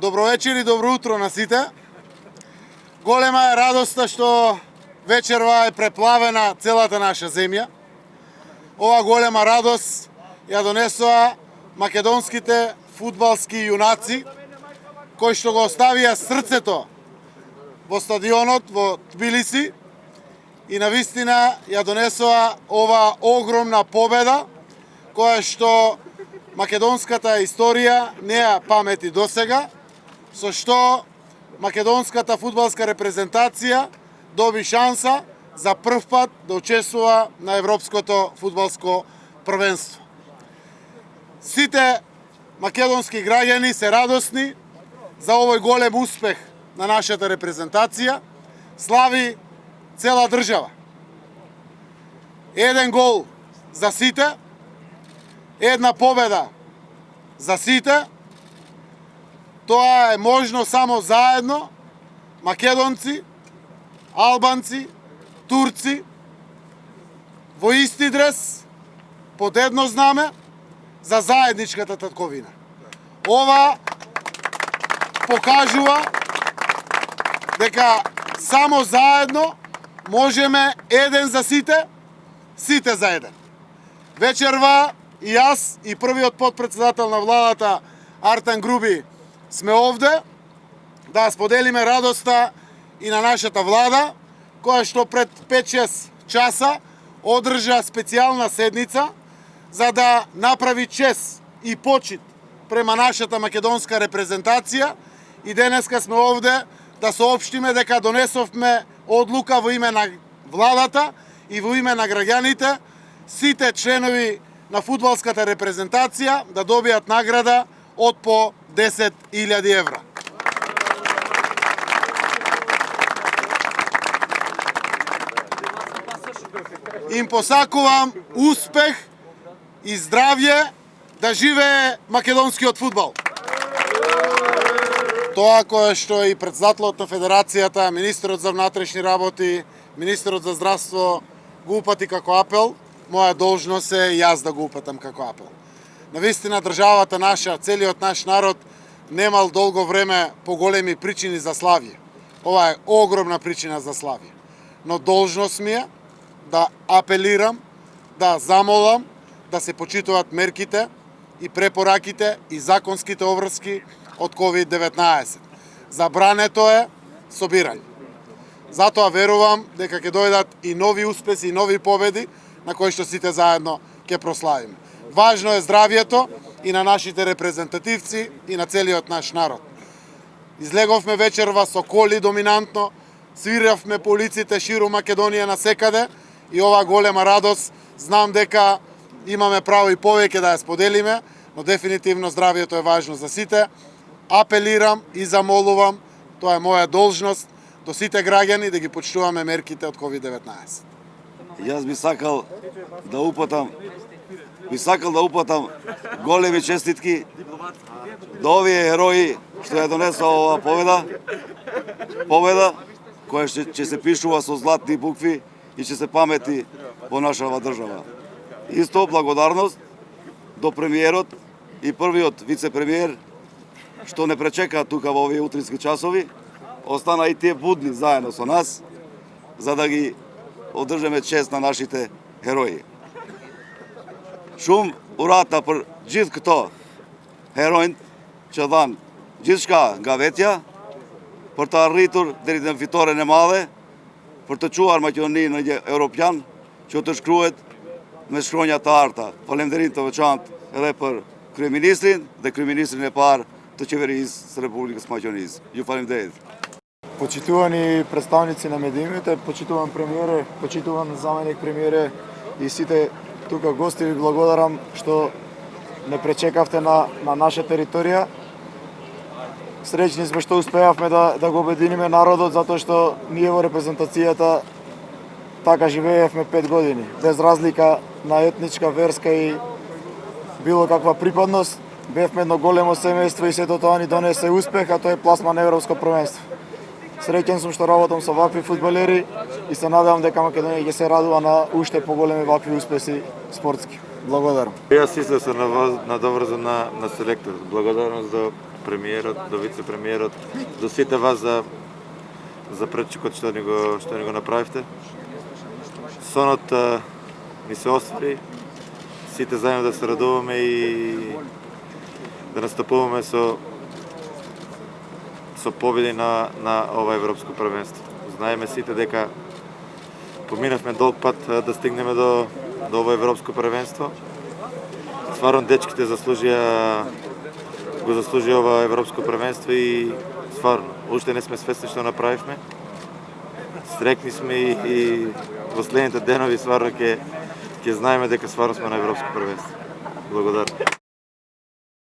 Добро вечер и добро утро на сите. Голема е радоста што вечерва е преплавена целата наша земја. Ова голема радост ја донесоа македонските фудбалски јунаци кои што го оставија срцето во стадионот во Тбилиси и навистина ја донесоа ова огромна победа која што македонската историја не ја памети досега, со што македонската фудбалска репрезентација доби шанса за прв пат да учествува на Европското фудбалско првенство. Сите македонски граѓани се радосни за овој голем успех на нашата репрезентација. Слави цела држава. Еден гол за сите, една победа за сите. Тоа е можно само заедно, македонци, албанци, турци, во исти дрес, под едно знаме, за заедничката татковина. Ова покажува дека само заедно можеме еден за сите, сите за еден. Вечерва и јас и првиот потпредседател на владата Артан Груби сме овде да споделиме радоста и на нашата влада, која што пред 5-6 часа одржа специјална седница за да направи чест и почит према нашата македонска репрезентација и денеска сме овде да соопштиме дека донесовме одлука во име на владата и во име на граѓаните сите членови на фудбалската репрезентација да добијат награда од по 10.000 евра. Им посакувам успех и здравје, да живее македонскиот фудбал. Тоа кое што и председателот на федерацијата, министерот за внатрешни работи, министерот за здравство го упати како апел, моја должност е јас да го упатам како апел. Навистина државата наша, целиот наш народ немал долго време поголеми причини за славје. Ова е огромна причина за славје. Но должност ми е да апелирам, да замолам да се почитуваат мерките и препораките и законските обврски од COVID-19. Забрането е собирање. Затоа верувам дека ќе дојдат и нови успеси и нови победи на кои што сите заедно ќе прославиме. Важно е здравјето и на нашите репрезентативци и на целиот наш народ. Излеговме вечерва со коли доминантно, свиравме по улиците ширум Македонија насекаде и ова голема радост знам дека имаме право и повеќе да ја споделиме, но дефинитивно здравјето е важно за сите. Апелирам и замолувам, тоа е моја должност, до сите граѓани да ги почитуваме мерките од COVID-19. Јас би сакал да упатам големи честитки до овие герои што ја донесоа оваа победа која ќе се пишува со златни букви и ќе се памети во нашава држава. Исто благодарност до премиерот и првиот вице-премиер што не пречека тука во овие утрински часови, остана и тие будни заедно со нас за да ги одржеме чест на нашите герои. Шум урата për gjithë këto herojnë që dhanë gjithçka nga vetja për të arritur deri në fitoren e madhe, për të çuar Maqedoninë në një europian që të shkruhet me shkronja të arta. Falënderim të veçantë edhe për kryeministrin dhe kryeministrin e parë të qeverisë së Republikës Maqedonisë. Ju faleminderit. Почитувани представници на медиумите, почитуван премиере, почитуван заменик премиере и сите тука гости, ви благодарам што не пречекавте на наша територија. Среќни сме што успеавме да го обединиме народот, затоа што ние во репрезентацијата така живеевме 5 години, без разлика на етничка, верска и било каква припадност. Бевме едно големо семејство и сето тоа ни донесе успех, а тоа е пласма на Европско првенство. Среќен сум што работам со вакви фудбалери и се надевам дека Македонија ќе се радува на уште поголеми вакви успеси спортски. Благодарам. Јас исто се надоврзам на селекторот. Благодарност до премиерот, до вице-премиерот, до сите вас за пречекот што ни го направивте. Сонот ни се оствари, сите заедно да се радуваме и да настапуваме со победи на ова европско првенство. Знаеме сите дека поминавме долг пат да стигнеме до ова европско првенство. Стварно дечките го заслужија ова европско првенство и стварно уште не сме свесни што направивме. Срекни сме и во следните денови стварно ќе знаеме дека стварно сме на европско првенство. Благодарам.